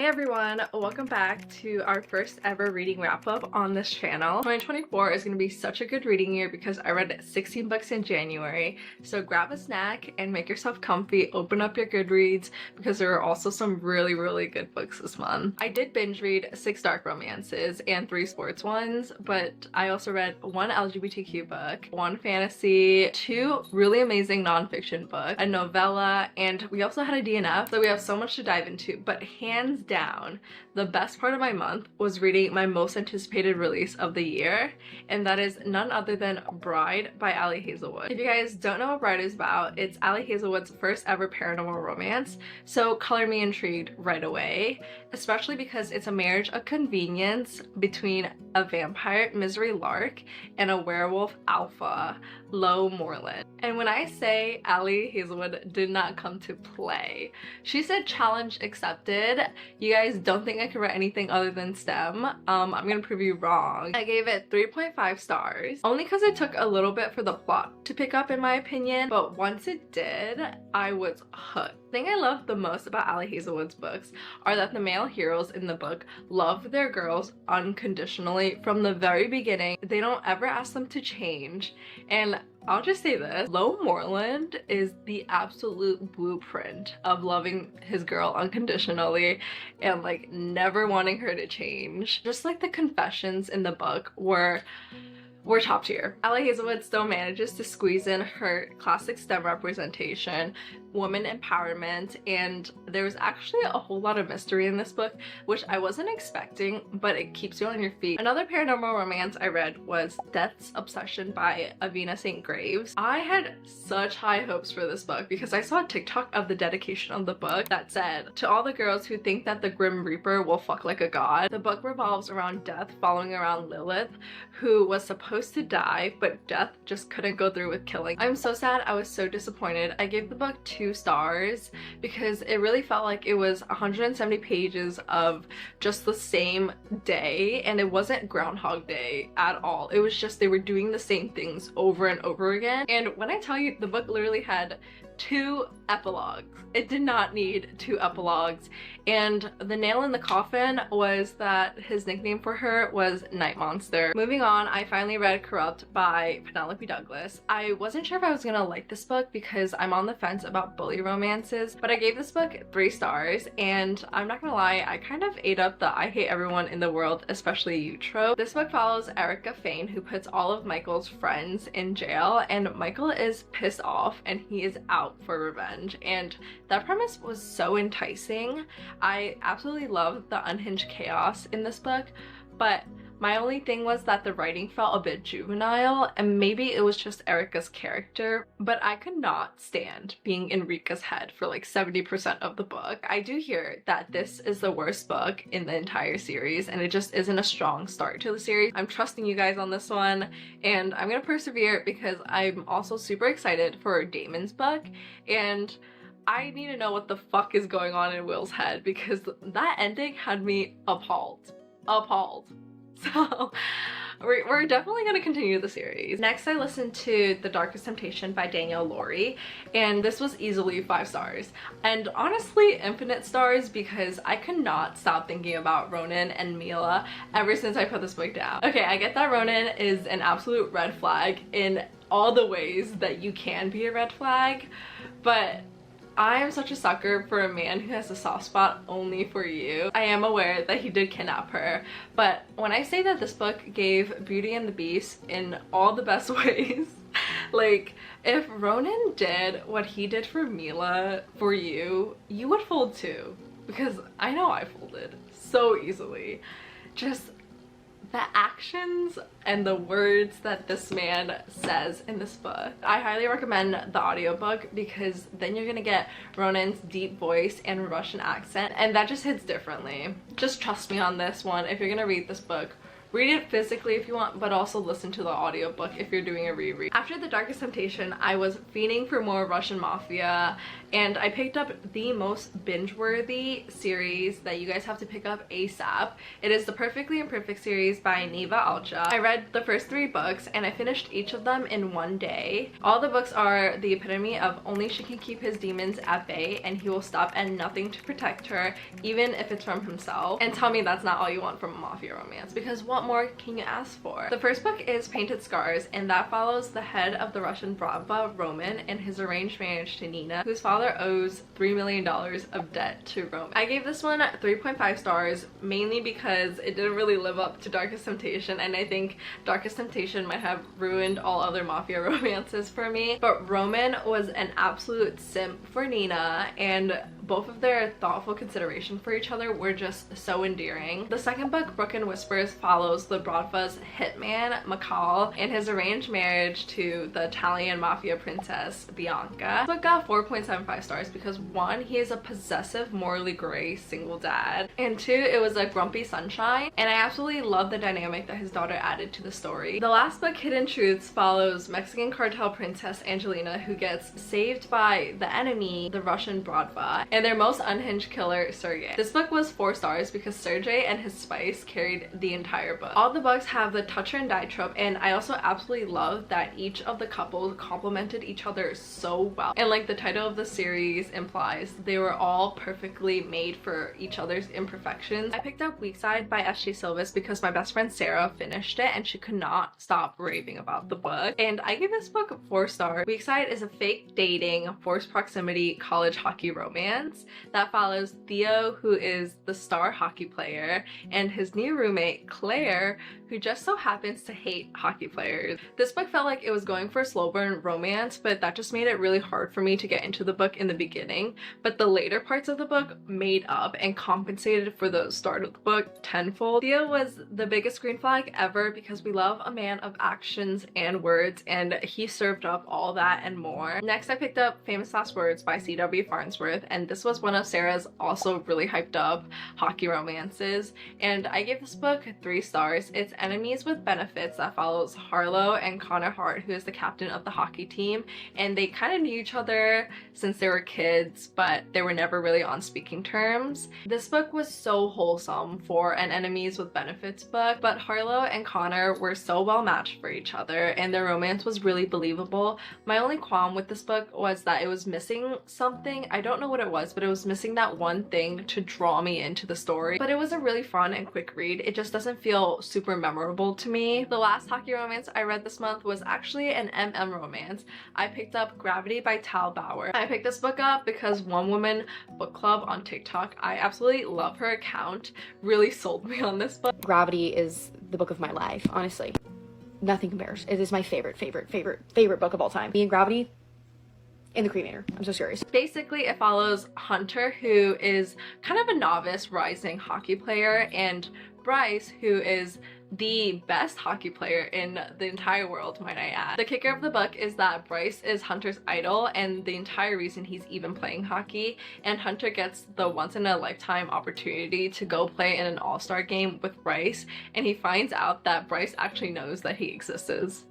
Hey everyone, welcome back to our first ever reading wrap up on this channel. 2024 is going to be such a good reading year because I read 16 books in January. So grab a snack and make yourself comfy, open up your Goodreads because there are also some really good books this month. I did binge read 6 dark romances and 3 sports ones, but I also read 1 LGBTQ book, 1 fantasy, 2 really amazing nonfiction books, a novella, and we also had a DNF. So we have so much to dive into, but hands down, the best part of my month was reading my most anticipated release of the year, and that is none other than Bride by Ali Hazelwood. If you guys don't know what Bride is about, it's Ali Hazelwood's first ever paranormal romance, so color me intrigued right away, especially because it's a marriage of convenience between a vampire, Misery Lark, and a werewolf alpha, Lo Moreland. And when I say Ali Hazelwood did not come to play, she said challenge accepted. You guys don't think I could write anything other than STEM. I'm gonna prove you wrong. I gave it 3.5 stars, only because it took a little bit for the plot to pick up in my opinion, but once it did, I was hooked. The thing I love the most about Ali Hazelwood's books are that the male heroes in the book love their girls unconditionally from the very beginning. They don't ever ask them to change, and I'll just say this, Lo Moreland is the absolute blueprint of loving his girl unconditionally and like never wanting her to change. Just like the confessions in the book were top tier. Ali Hazelwood still manages to squeeze in her classic STEM representation, woman empowerment, and there's actually a whole lot of mystery in this book, which I wasn't expecting, but it keeps you on your feet. Another paranormal romance I read was Death's Obsession by Avina St. Graves. I had such high hopes for this book because I saw a TikTok of the dedication of the book that said, "To all the girls who think that the Grim Reaper will fuck like a god." The book revolves around Death following around Lilith, who was supposed to die, but Death just couldn't go through with killing. I'm so sad. I was so disappointed. I gave the book 2 stars because it really felt like it was 170 pages of just the same day, and it wasn't Groundhog Day at all. It was just they were doing the same things over and over again. And when I tell you, the book literally had 2 epilogues. It did not need 2 epilogues, and the nail in the coffin was that his nickname for her was Night Monster. Moving on, I finally read Corrupt by Penelope Douglas. I wasn't sure if I was gonna like this book because I'm on the fence about bully romances, but I gave this book 3 stars, and I'm not gonna lie, I kind of ate up the I hate everyone in the world, especially you trope. This book follows Erica Fane, who puts all of Michael's friends in jail, and Michael is pissed off and he is out for revenge, and that premise was so enticing. I absolutely love the unhinged chaos in this book, but my only thing was that the writing felt a bit juvenile, and maybe it was just Erica's character, but I could not stand being in Rika's head for like 70% of the book. I do hear that this is the worst book in the entire series, and it just isn't a strong start to the series. I'm trusting you guys on this one, and I'm gonna persevere because I'm also super excited for Damon's book, and I need to know what the fuck is going on in Will's head because that ending had me appalled. So we're definitely going to continue the series. Next, I listened to The Darkest Temptation by Danielle Laurie, and this was easily 5 stars. And honestly, infinite stars because I could not stop thinking about Ronan and Mila ever since I put this book down. Okay, I get that Ronan is an absolute red flag in all the ways that you can be a red flag, but I am such a sucker for a man who has a soft spot only for you. I am aware that he did kidnap her, but when I say that this book gave Beauty and the Beast in all the best ways, like if Ronan did what he did for Mila for you, you would fold too, because I know I folded so easily. Just the actions and the words that this man says in this book. I highly recommend the audiobook because then you're gonna get Ronan's deep voice and Russian accent, and that just hits differently. Just trust me on this one. If you're gonna read this book, read it physically if you want, but also listen to the audiobook if you're doing a reread. After The Darkest Temptation, I was fiending for more Russian mafia, and I picked up the most binge-worthy series that you guys have to pick up ASAP. It is the Perfectly Imperfect series by Neva Alcha. I read the first 3 books and I finished each of them in one day. All the books are the epitome of only she can keep his demons at bay and he will stop at nothing to protect her, even if it's from himself. And tell me that's not all you want from a mafia romance, because what more can you ask for? The first book is Painted Scars, and that follows the head of the Russian Bratva, Roman, and his arranged marriage to Nina, whose father owes $3 million of debt to Roman. I gave this one 3.5 stars, mainly because it didn't really live up to Darkest Temptation, and I think Darkest Temptation might have ruined all other mafia romances for me. But Roman was an absolute simp for Nina, and both of their thoughtful consideration for each other were just so endearing. The second book, Broken Whispers, follows the Bratva's hitman, Mikhail, and his arranged marriage to the Italian mafia princess, Bianca. This book got 4.75 stars because 1, he is a possessive, morally gray single dad, and 2, it was a grumpy sunshine, and I absolutely love the dynamic that his daughter added to the story. The last book, Hidden Truths, follows Mexican cartel princess Angelina, who gets saved by the enemy, the Russian Bratva, and their most unhinged killer, Sergei. This book was 4 stars because Sergei and his spice carried the entire book. All the books have the toucher and die trope, and I also absolutely love that each of the couples complemented each other so well. And like the title of the series implies, they were all perfectly made for each other's imperfections. I picked up Weekside by S.G. Silvis because my best friend Sarah finished it and she could not stop raving about the book, and I gave this book 4 stars. Weekside is a fake dating, forced proximity college hockey romance that follows Theo, who is the star hockey player, and his new roommate Claire, who just so happens to hate hockey players. This book felt like it was going for a slow burn romance, but that just made it really hard for me to get into the book in the beginning. But the later parts of the book made up and compensated for the start of the book tenfold. Theo was the biggest green flag ever because we love a man of actions and words, and he served up all that and more. Next, I picked up Famous Last Words by C.W. Farnsworth, and this was one of Sarah's also really hyped up hockey romances, and I gave this book 3 stars. It's Enemies with Benefits that follows Harlow and Connor Hart, who is the captain of the hockey team, and they kind of knew each other since they were kids, but they were never really on speaking terms. This book was so wholesome for an Enemies with Benefits book, but Harlow and Connor were so well matched for each other, and their romance was really believable. My only qualm with this book was that it was missing something. I don't know what it was, but it was missing that one thing to draw me into the story. But it was a really fun and quick read. It just doesn't feel super memorable to me. The last hockey romance I read this month was actually an MM romance. I picked up Gravity by Tal Bauer. I picked this book up because One Woman Book Club on TikTok, I absolutely love her account, really sold me on this book. Gravity is the book of my life, honestly. Nothing compares. It is my favorite book of all time. Me and Gravity in the cremator. I'm so serious. Basically, it follows Hunter, who is kind of a novice rising hockey player, and Bryce, who is the best hockey player in the entire world, might I add. The kicker of the book is that Bryce is Hunter's idol and the entire reason he's even playing hockey, and Hunter gets the once-in-a-lifetime opportunity to go play in an all-star game with Bryce, and he finds out that Bryce actually knows that he exists.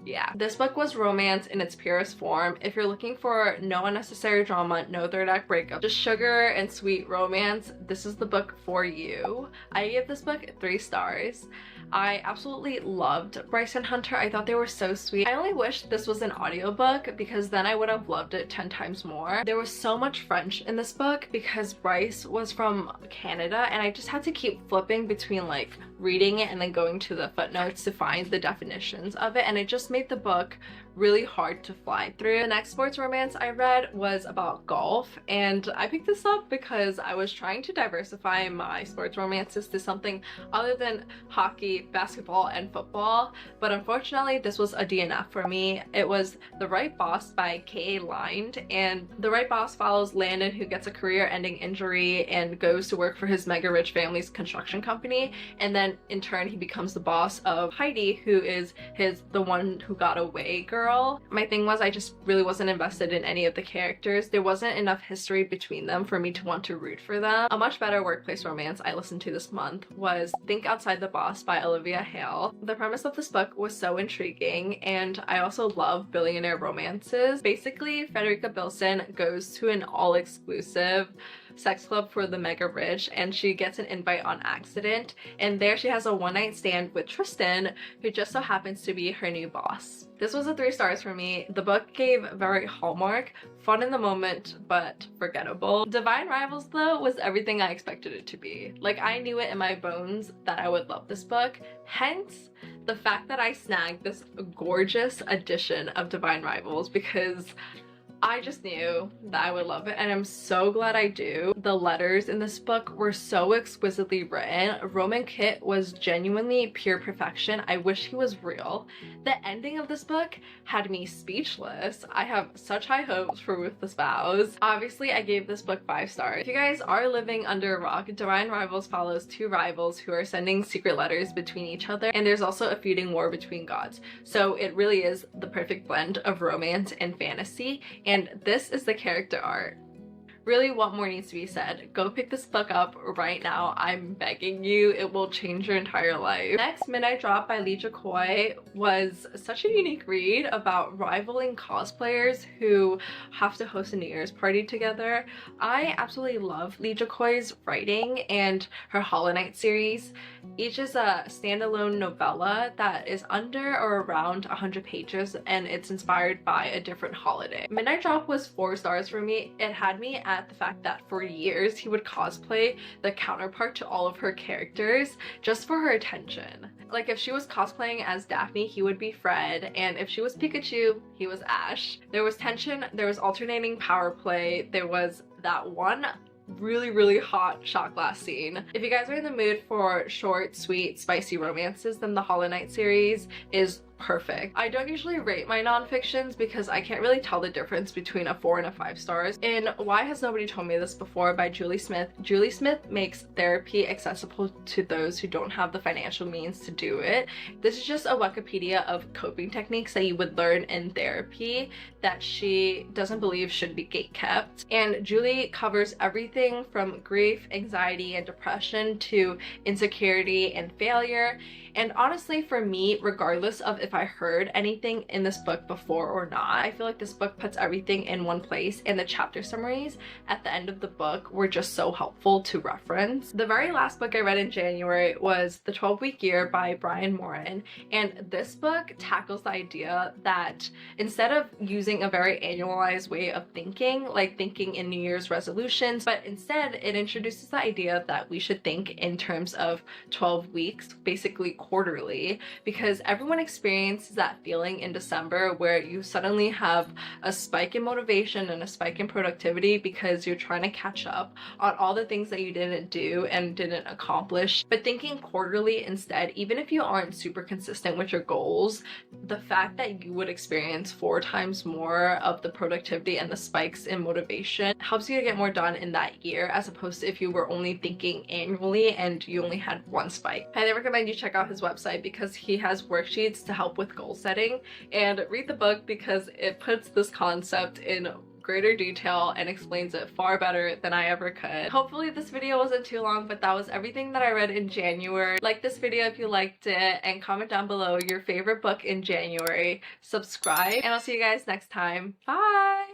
Yeah, this book was romance in its purest form. If you're looking for no unnecessary drama, no third act breakup, just sugar and sweet romance, this is the book for you. I gave this book 3 stars. I absolutely loved Bryce and Hunter. I thought they were so sweet. I only wish this was an audiobook because then I would have loved it 10 times more. There was so much French in this book because Bryce was from Canada, and I just had to keep flipping between like reading it and then going to the footnotes to find the definitions of it, and it just made the book really hard to fly through. The next sports romance I read was about golf, and I picked this up because I was trying to diversify my sports romances to something other than hockey, basketball, and football, but unfortunately this was a DNF for me. It was The Right Boss by K.A. Lined, and The Right Boss follows Landon, who gets a career-ending injury and goes to work for his mega-rich family's construction company, and then in turn he becomes the boss of Heidi, who is the one who got away girl. My thing was I just really wasn't invested in any of the characters. There wasn't enough history between them for me to want to root for them. A much better workplace romance I listened to this month was Think Outside the Box by Olivia Hale. The premise of this book was so intriguing, and I also love billionaire romances. Basically, Frederica Bilson goes to an all-exclusive sex club for the mega rich, and she gets an invite on accident, and there she has a one-night stand with Tristan, who just so happens to be her new boss. This was a 3 stars for me. The book gave very Hallmark, fun in the moment but forgettable. Divine Rivals though was everything I expected it to be. Like, I knew it in my bones that I would love this book, hence the fact that I snagged this gorgeous edition of Divine Rivals, because I just knew that I would love it, and I'm so glad I do. The letters in this book were so exquisitely written. Roman Kit was genuinely pure perfection. I wish he was real. The ending of this book had me speechless. I have such high hopes for Ruthless Vows. Obviously, I gave this book 5 stars. If you guys are living under a rock, Divine Rivals follows 2 rivals who are sending secret letters between each other, and there's also a feuding war between gods. So it really is the perfect blend of romance and fantasy, and this is the character art. Really, what more needs to be said? Go pick this book up right now. I'm begging you. It will change your entire life. Next, Midnight Drop by Lee Jacoy was such a unique read about rivaling cosplayers who have to host a New Year's party together. I absolutely love Lee Jacoy's writing and her Hollow Knight series. Each is a standalone novella that is under or around 100 pages, and it's inspired by a different holiday. Midnight Drop was 4 stars for me. It had me at the fact that for years he would cosplay the counterpart to all of her characters just for her attention. Like, if she was cosplaying as Daphne, he would be Fred, and if she was Pikachu, he was Ash. There was tension, there was alternating power play, there was that one really hot shot glass scene. If you guys are in the mood for short, sweet, spicy romances, then the Hollow Knight series is perfect. I don't usually rate my nonfictions because I can't really tell the difference between a 4 and a 5 stars. In Why Has Nobody Told Me This Before by Julie Smith, Julie Smith makes therapy accessible to those who don't have the financial means to do it. This is just a Wikipedia of coping techniques that you would learn in therapy that she doesn't believe should be gatekept. And Julie covers everything from grief, anxiety, and depression to insecurity and failure. And honestly, for me, regardless of if I heard anything in this book before or not, I feel like this book puts everything in one place, and the chapter summaries at the end of the book were just so helpful to reference. The very last book I read in January was The 12-Week Year by Brian Moran, and this book tackles the idea that instead of using a very annualized way of thinking, like thinking in New Year's resolutions, but instead it introduces the idea that we should think in terms of 12 weeks, basically quarterly, because everyone experiences that feeling in December where you suddenly have a spike in motivation and a spike in productivity because you're trying to catch up on all the things that you didn't do and didn't accomplish. But thinking quarterly instead, even if you aren't super consistent with your goals, the fact that you would experience 4 times more of the productivity and the spikes in motivation helps you to get more done in that year, as opposed to if you were only thinking annually and you only had 1 spike. I highly recommend you check out his website because he has worksheets to help with goal setting, and read the book because it puts this concept in greater detail and explains it far better than I ever could. Hopefully this video wasn't too long, but that was everything that I read in January. Like this video if you liked it, and comment down below your favorite book in January. Subscribe, and I'll see you guys next time. Bye!